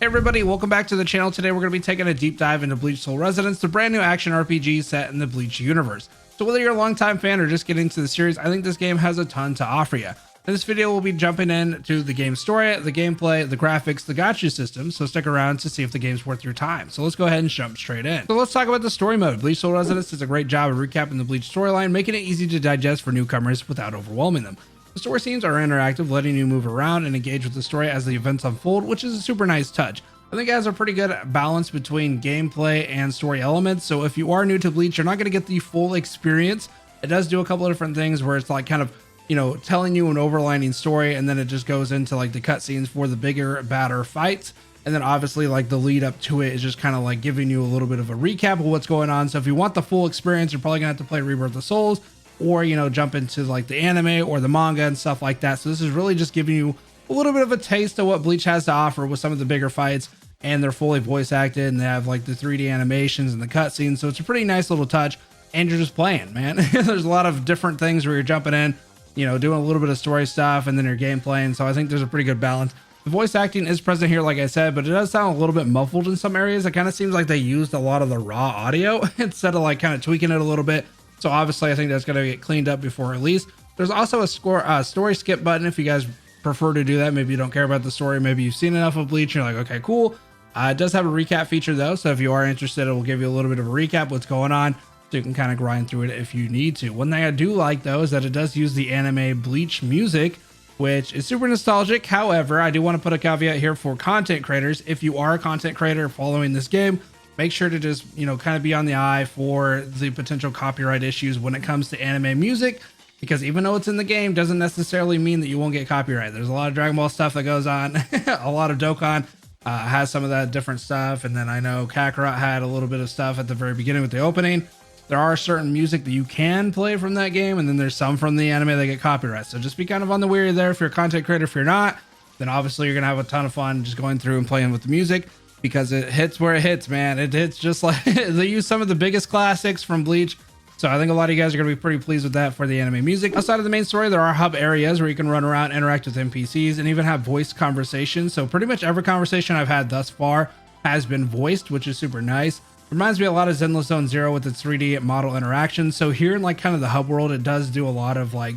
Hey everybody, welcome back to the channel. Today we're going to be taking a deep dive into Bleach Soul Residence, the brand new action RPG set in the Bleach universe. So whether you're a longtime fan or just getting into the series, I think this game has a ton to offer you. In this video, we'll be jumping into the game's story, the gameplay, the graphics, the gacha system, so stick around to see if the game's worth your time. So let's go ahead and jump straight in. So let's talk about the story mode. Bleach Soul Residence does a great job of recapping the Bleach storyline, making it easy to digest for newcomers without overwhelming them. The story scenes are interactive, letting you move around and engage with the story as the events unfold, which is a super nice touch. I think it has a pretty good balance between gameplay and story elements. So if you are new to Bleach, you're not going to get the full experience. It does do a couple of different things where it's like kind of, you know, telling you an overlining story, and then it just goes into like the cutscenes for the bigger, badder fights. And then obviously like the lead up to it is just kind of like giving you a little bit of a recap of what's going on. So if you want the full experience, you're probably gonna have to play Rebirth of Souls, or, you know, jump into like the anime or the manga and stuff like that. So this is really just giving you a little bit of a taste of what Bleach has to offer with some of the bigger fights. And they're fully voice acted, and they have like the 3D animations and the cutscenes. So it's a pretty nice little touch, and you're just playing, man. There's a lot of different things where you're jumping in, you know, doing a little bit of story stuff, and then you're game playing. So I think there's a pretty good balance. The voice acting is present here, like I said, but it does sound a little bit muffled in some areas. It kind of seems like they used a lot of the raw audio instead of like kind of tweaking it a little bit. So obviously I think that's going to get cleaned up before release. There's also a story skip button if you guys prefer to do that. Maybe you don't care about the story. Maybe you've seen enough of Bleach. You're like, okay, cool. It does have a recap feature though, so if you are interested, it will give you a little bit of a recap what's going on, so you can kind of grind through it if you need to. One thing I do like though is that it does use the anime Bleach music, which is super nostalgic. However, I do want to put a caveat here for content creators. If you are a content creator following this game, make sure to just, you know, kind of be on the eye for the potential copyright issues when it comes to anime music, because even though it's in the game, doesn't necessarily mean that you won't get copyright. There's a lot of Dragon Ball stuff that goes on, a lot of Dokkan has some of that different stuff, and then I know Kakarot had a little bit of stuff at the very beginning with the opening. There are certain music that you can play from that game, and then there's some from the anime that get copyright. So just be kind of on the weary there if you're a content creator. If you're not, then obviously you're gonna have a ton of fun just going through and playing with the music, because it hits where it hits, man. It hits just like they use some of the biggest classics from Bleach. So I think a lot of you guys are going to be pretty pleased with that for the anime music. Outside of the main story, there are hub areas where you can run around, interact with NPCs, and even have voice conversations. So pretty much every conversation I've had thus far has been voiced, which is super nice. Reminds me a lot of Zenless Zone Zero with its 3D model interactions. So here in like kind of the hub world, it does do a lot of like,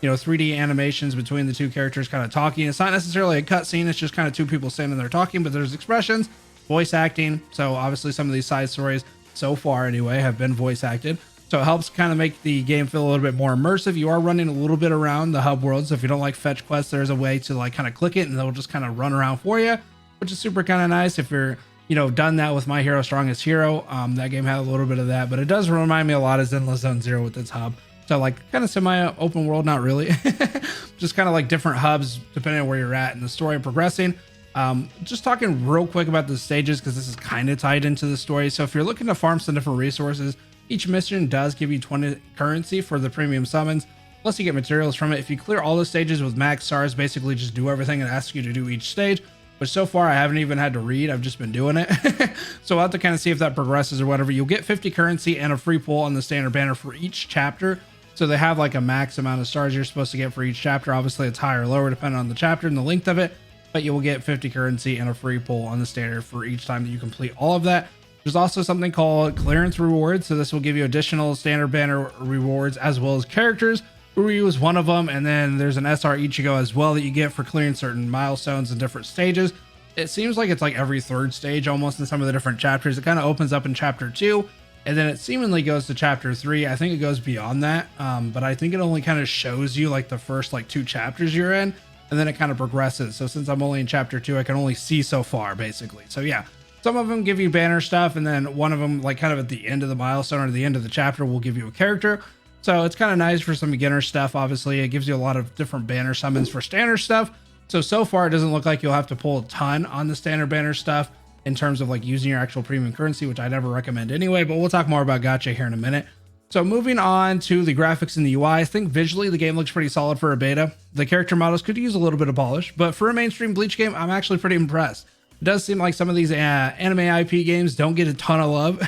you know, 3D animations between the two characters kind of talking. It's not necessarily a cutscene. It's just kind of two people standing there talking, but there's expressions, voice acting. So obviously some of these side stories so far anyway have been voice acted. So it helps kind of make the game feel a little bit more immersive. You are running a little bit around the hub world. So if you don't like fetch quests, there's a way to like kind of click it and they'll just kind of run around for you, which is super kind of nice. If you're, you know, done that with My Hero Strongest Hero, that game had a little bit of that, but it does remind me a lot of Zenless Zone Zero with its hub. So like kind of semi open world, not really, just kind of like different hubs depending on where you're at in the story progressing. Just talking real quick about the stages, because this is kind of tied into the story. So if you're looking to farm some different resources, each mission does give you 20 currency for the premium summons, plus you get materials from it. If you clear all the stages with max stars, basically just do everything it asks you to do each stage, which so far I haven't even had to read, I've just been doing it. So I'll have to kind of see if that progresses or whatever. You'll get 50 currency and a free pull on the standard banner for each chapter. So they have like a max amount of stars you're supposed to get for each chapter. Obviously it's higher or lower depending on the chapter and the length of it, but you will get 50 currency and a free pull on the standard for each time that you complete all of that. There's also something called clearance rewards. So this will give you additional standard banner rewards as well as characters. Uryu is one of them. And then there's an SR Ichigo as well that you get for clearing certain milestones in different stages. It seems like it's like every third stage almost in some of the different chapters. It kind of opens up in chapter 2 and then it seemingly goes to chapter 3. I think it goes beyond that. But I think it only kind of shows you like the first like 2 chapters you're in, and then it kind of progresses. So since I'm only in chapter 2, I can only see so far basically. So yeah. Some of them give you banner stuff, and then one of them, like kind of at the end of the milestone or the end of the chapter, will give you a character. So it's kind of nice for some beginner stuff. Obviously, it gives you a lot of different banner summons for standard stuff. So far, it doesn't look like you'll have to pull a ton on the standard banner stuff in terms of like using your actual premium currency, which I never recommend anyway, but we'll talk more about Gacha here in a minute. So moving on to the graphics and the UI, I think visually the game looks pretty solid for a beta. The character models could use a little bit of polish, but for a mainstream Bleach game, I'm actually pretty impressed. It does seem like some of these anime IP games don't get a ton of love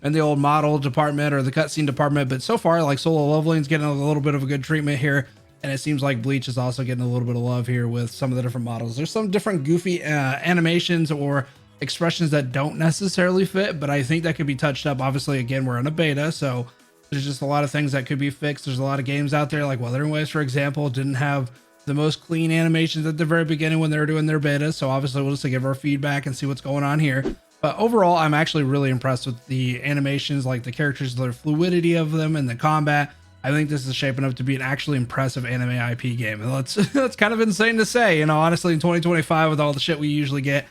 in the old model department or the cutscene department, but so far, like solo leveling is getting a little bit of a good treatment here. And it seems like Bleach is also getting a little bit of love here with some of the different models. There's some different goofy animations or expressions that don't necessarily fit, but I think that could be touched up. Obviously, again, we're in a beta, so there's just a lot of things that could be fixed. There's a lot of games out there, like Wuthering Waves, for example, didn't have the most clean animations at the very beginning when they were doing their beta. So obviously we'll just give our feedback and see what's going on here. But overall, I'm actually really impressed with the animations, like the characters, the fluidity of them, and the combat. I think this is shaping up to be an actually impressive anime IP game. And that's kind of insane to say, you know, honestly, in 2025 with all the shit we usually get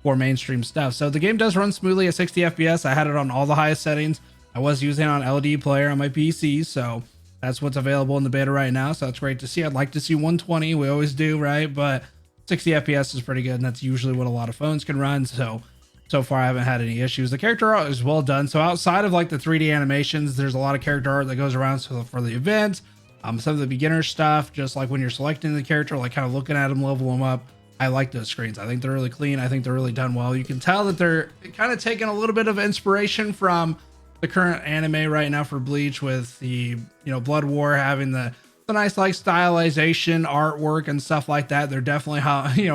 for mainstream stuff. So the game does run smoothly at 60 FPS. I had it on all the highest settings. I was using it on LD player on my PC, so that's what's available in the beta right now. So that's great to see. I'd like to see 120. We always do, right? But 60 FPS is pretty good, and that's usually what a lot of phones can run. So far, I haven't had any issues. The character art is well done. So outside of like the 3D animations, there's a lot of character art that goes around for the event. Some of the beginner stuff, just like when you're selecting the character, like kind of looking at them, level them up. I like those screens. I think they're really clean. I think they're really done well. You can tell that they're kind of taking a little bit of inspiration from the current anime right now for Bleach, with the, Blood War having the nice like stylization artwork and stuff like that. They're definitely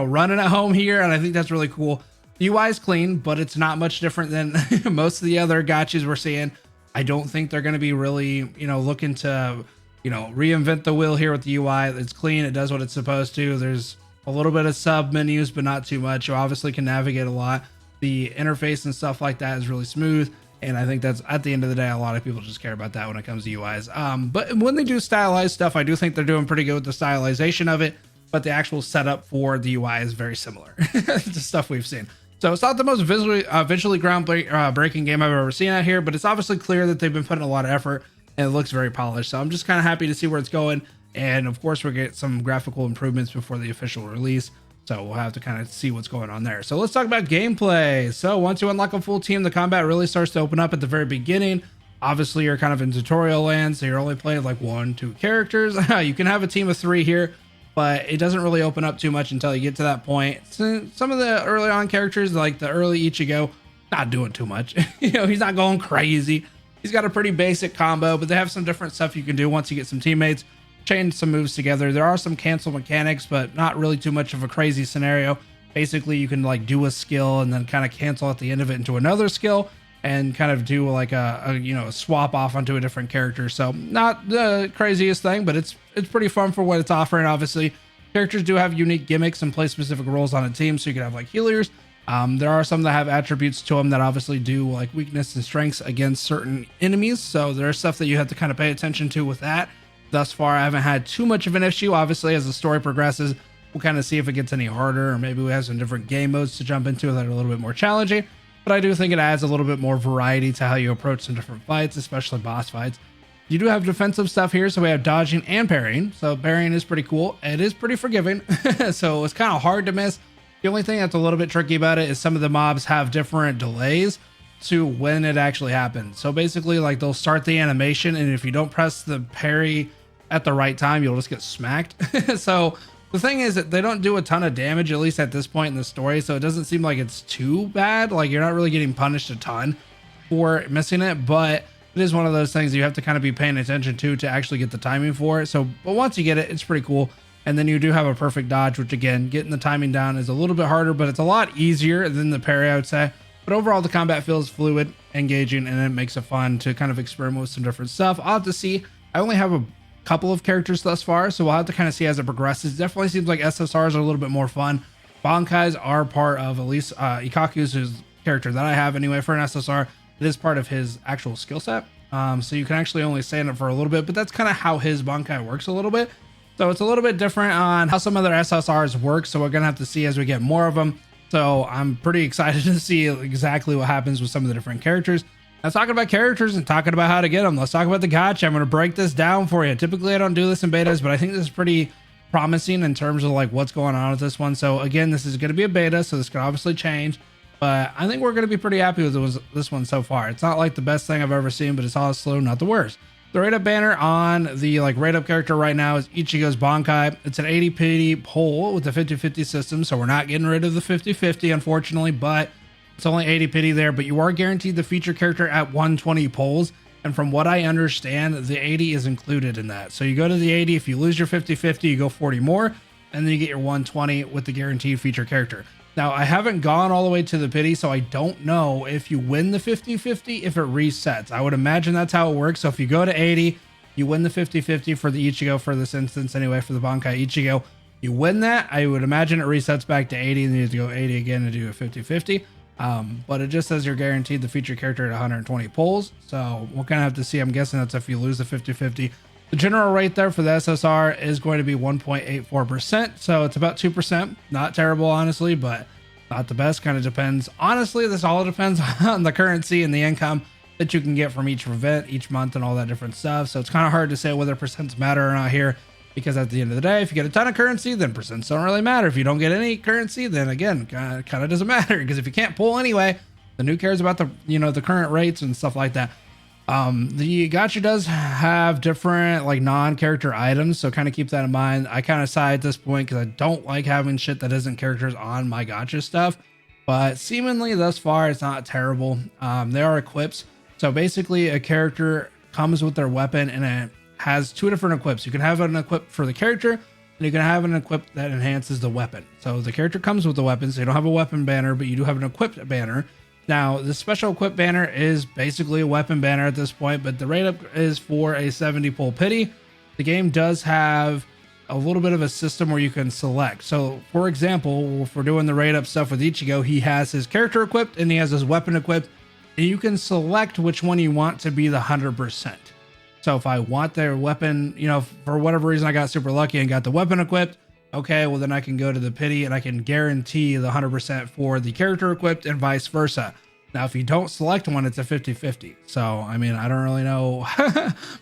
running at home here, and I think that's really cool. The UI is clean, but it's not much different than most of the other gachas we're seeing. I don't think they're going to be really, looking to, reinvent the wheel here with the UI. It's clean. It does what it's supposed to. There's a little bit of sub menus, but not too much. You obviously can navigate a lot. The interface and stuff like that is really smooth. And I think that's, at the end of the day, a lot of people just care about that when it comes to UIs. But when they do stylized stuff, I do think they're doing pretty good with the stylization of it. But the actual setup for the UI is very similar to stuff we've seen. So it's not the most visually groundbreaking game I've ever seen out here, but it's obviously clear that they've been putting a lot of effort, and it looks very polished. So I'm just kind of happy to see where it's going. And of course, we'll get some graphical improvements before the official release. So we'll have to kind of see what's going on there. So let's talk about gameplay. So once you unlock a full team, the combat really starts to open up at the very beginning. Obviously, you're kind of in tutorial land, so you're only playing like 1-2 characters. You can have a team of 3 here, but it doesn't really open up too much until you get to that point. So some of the early on characters, like the early Ichigo, not doing too much. He's not going crazy. He's got a pretty basic combo, but they have some different stuff you can do once you get some teammates. Chain some moves together. There are some cancel mechanics, but not really too much of a crazy scenario. Basically, you can like do a skill and then kind of cancel at the end of it into another skill, and kind of do like a swap off onto a different character. So not the craziest thing, but it's pretty fun for what it's offering. Obviously, characters do have unique gimmicks and play specific roles on a team. So you can have like healers. There are some that have attributes to them that obviously do like weakness and strengths against certain enemies. So there's stuff that you have to kind of pay attention to with that. Thus far, I haven't had too much of an issue. Obviously, as the story progresses, we'll kind of see if it gets any harder, or maybe we have some different game modes to jump into that are a little bit more challenging. But I do think it adds a little bit more variety to how you approach some different fights, especially boss fights. You do have defensive stuff here, so we have dodging and parrying. So parrying is pretty cool. It is pretty forgiving, so it's kind of hard to miss. The only thing that's a little bit tricky about it is some of the mobs have different delays to when it actually happens. So basically, like, they'll start the animation, and if you don't press the parry at the right time, you'll just get smacked. So the thing is that they don't do a ton of damage, at least at this point in the story, so it doesn't seem like it's too bad. Like, you're not really getting punished a ton for missing it, but it is one of those things you have to kind of be paying attention to actually get the timing for it. So, but once you get it, it's pretty cool. And then you do have a perfect dodge, which again, getting the timing down is a little bit harder, but it's a lot easier than the parry, I would say. But overall, the combat feels fluid, engaging, and it makes it fun to kind of experiment with some different stuff. I'll have to see. I only have a couple of characters thus far, so we'll have to kind of see as it progresses. Definitely seems like SSRs are a little bit more fun. Bankais are part of, at least Ikaku's his character that I have anyway for an SSR. It is part of his actual skill set. So you can actually only stay in it for a little bit, but that's kind of how his Bankai works a little bit. So it's a little bit different on how some other SSRs work. So we're going to have to see as we get more of them. So I'm pretty excited to see exactly what happens with some of the different characters. Now, talking about characters and talking about how to get them, let's talk about the gacha. I'm going to break this down for you. Typically, I don't do this in betas, but I think this is pretty promising in terms of like what's going on with this one. So again, this is going to be a beta, so this could obviously change, but I think we're going to be pretty happy with this one so far. It's not like the best thing I've ever seen, but it's also not the worst. The rate up banner on the like rate up character right now is Ichigo's Bankai. It's an 80p poll with the 50-50 system, so we're not getting rid of the 50-50, unfortunately, but it's only 80 pity there. But you are guaranteed the feature character at 120 polls. And from what I understand, the 80 is included in that. So you go to the 80, if you lose your 50-50, you go 40 more, and then you get your 120 with the guaranteed feature character. Now, I haven't gone all the way to the pity, so I don't know if you win the 50-50, if it resets. I would imagine that's how it works. So if you go to 80, you win the 50-50 for the Ichigo, for this instance anyway, for the Bankai Ichigo. You win that, I would imagine it resets back to 80, and you have to go 80 again to do a 50-50. But it just says you're guaranteed the feature character at 120 pulls. So we'll kind of have to see. I'm guessing that's if you lose the 50-50. The general rate there for the SSR is going to be 1.84%. So it's about 2%. Not terrible, honestly, but not the best. Kind of depends. Honestly, this all depends on the currency and the income that you can get from each event, each month, and all that different stuff. So it's kind of hard to say whether percents matter or not here. Because at the end of the day, if you get a ton of currency, then percents don't really matter. If you don't get any currency, then again, kind of doesn't matter. Because if you can't pull anyway, then who cares about the the current rates and stuff like that. The gacha does have different like non-character items, so kind of keep that in mind. I kind of sigh at this point because I don't like having shit that isn't characters on my gacha stuff. But seemingly thus far, it's not terrible. There are equips. So basically, a character comes with their weapon and it has two different equips. You can have an equip for the character, and you can have an equip that enhances the weapon. So the character comes with the weapon, so you don't have a weapon banner, but you do have an equipped banner. Now, the special equip banner is basically a weapon banner at this point, but the rate up is for a 70 pull pity. The game does have a little bit of a system where you can select. So, for example, if we're doing the rate up stuff with Ichigo, he has his character equipped and he has his weapon equipped, and you can select which one you want to be the 100%. So if I want their weapon, for whatever reason I got super lucky and got the weapon equipped, okay, well then I can go to the pity and I can guarantee the 100% for the character equipped and vice versa. Now, if you don't select one, it's a 50-50. So, I mean, I don't really know.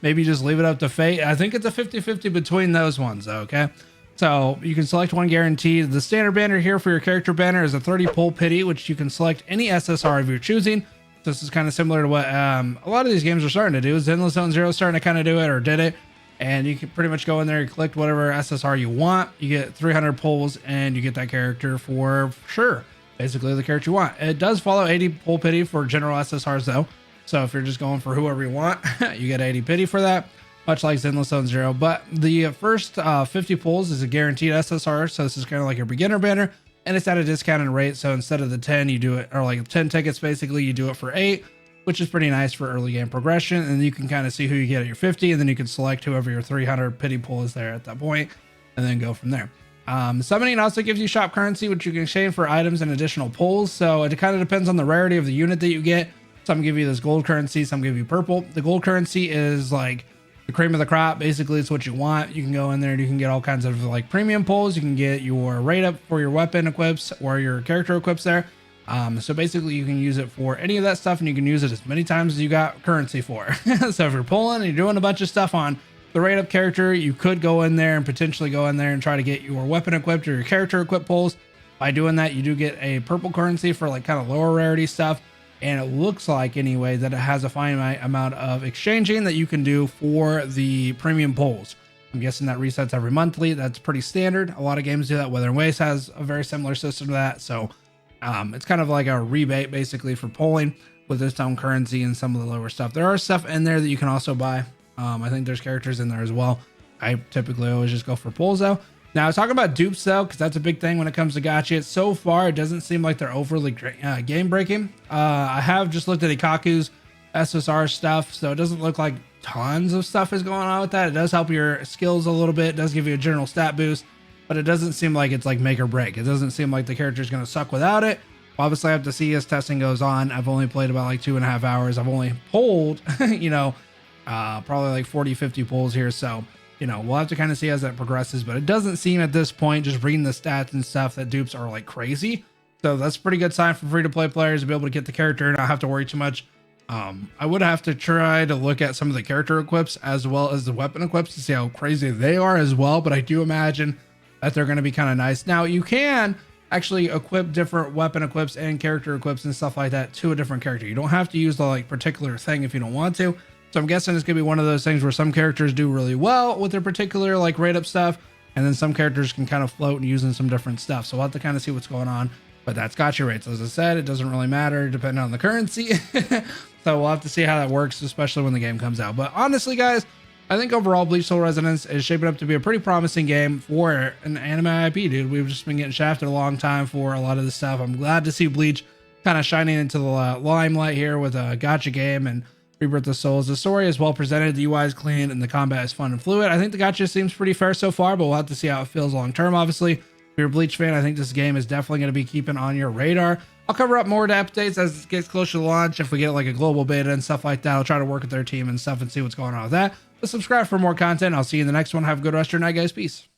Maybe just leave it up to fate. I think it's a 50-50 between those ones, okay? So you can select one guaranteed. The standard banner here for your character banner is a 30 pull pity, which you can select any SSR of your choosing. This is kind of similar to what a lot of these games are starting to do. Zenless Zone Zero starting to kind of do it, or did it. And you can pretty much go in there and collect whatever SSR you want. You get 300 pulls and you get that character for sure. Basically the character you want. It does follow 80 pull pity for general SSRs though. So if you're just going for whoever you want, you get 80 pity for that. Much like Zenless Zone Zero. But the first 50 pulls is a guaranteed SSR. So this is kind of like your beginner banner. And it's at a discounted rate. So instead of the 10, you do it, or like 10 tickets, basically, you do it for 8, which is pretty nice for early game progression. And you can kind of see who you get at your 50, and then you can select whoever your 300 pity pull is there at that point, and then go from there. Summoning also gives you shop currency, which you can exchange for items and additional pulls. So it kind of depends on the rarity of the unit that you get. Some give you this gold currency, some give you purple. The gold currency is like the cream of the crop. Basically, it's what you want. You can go in there and you can get all kinds of like premium pulls. You can get your rate up for your weapon equips or your character equips there. So basically you can use it for any of that stuff, and you can use it as many times as you got currency for. So if you're pulling and you're doing a bunch of stuff on the rate up character, you could go in there and potentially go in there and try to get your weapon equipped or your character equipped pulls. By doing that, you do get a purple currency for like kind of lower rarity stuff. And it looks like anyway that it has a finite amount of exchanging that you can do for the premium pulls. I'm guessing that resets every monthly. That's pretty standard. A lot of games do that. Weather and Waste has a very similar system to that. So it's kind of like a rebate basically for pulling with its own currency and some of the lower stuff. There are stuff in there that you can also buy. I think there's characters in there as well. I typically always just go for pulls though. Now, talking about dupes though, because that's a big thing when it comes to gacha. So far, it doesn't seem like they're overly game breaking. I have just looked at Ikaku's SSR stuff, so it doesn't look like tons of stuff is going on with that. It does help your skills a little bit. It does give you a general stat boost, but it doesn't seem like it's like make or break. It doesn't seem like the character is going to suck without it. Obviously, I have to see as testing goes on. I've only played about like 2.5 hours. I've only pulled, probably like 40, 50 pulls here. So, we'll have to kind of see as that progresses, but it doesn't seem at this point, just reading the stats and stuff, that dupes are like crazy. So that's a pretty good sign for free-to-play players to be able to get the character and not have to worry too much. I would have to try to look at some of the character equips as well as the weapon equips to see how crazy they are as well, but I do imagine that they're going to be kind of nice. Now, you can actually equip different weapon equips and character equips and stuff like that to a different character. You don't have to use the like particular thing if you don't want to. So I'm guessing it's gonna be one of those things where some characters do really well with their particular like rate up stuff, and then some characters can kind of float and using some different stuff. So we'll have to kind of see what's going on. But that's gacha rates. As I said, it doesn't really matter depending on the currency. So we'll have to see how that works, especially when the game comes out. But honestly, guys, I think overall Bleach Soul Resonance is shaping up to be a pretty promising game for an anime IP, dude. We've just been getting shafted a long time for a lot of this stuff. I'm glad to see Bleach kind of shining into the limelight here with a gacha game and Rebirth of Souls. The story is well presented, the UI is clean, and the combat is fun and fluid. I think the gacha seems pretty fair so far, but we'll have to see how it feels long term, obviously. If you're a Bleach fan, I think this game is definitely going to be keeping on your radar. I'll cover up more updates as it gets closer to launch. If we get like a global beta and stuff like that, I'll try to work with their team and stuff and see what's going on with that. But subscribe for more content. I'll see you in the next one. Have a good rest of your night, guys. Peace.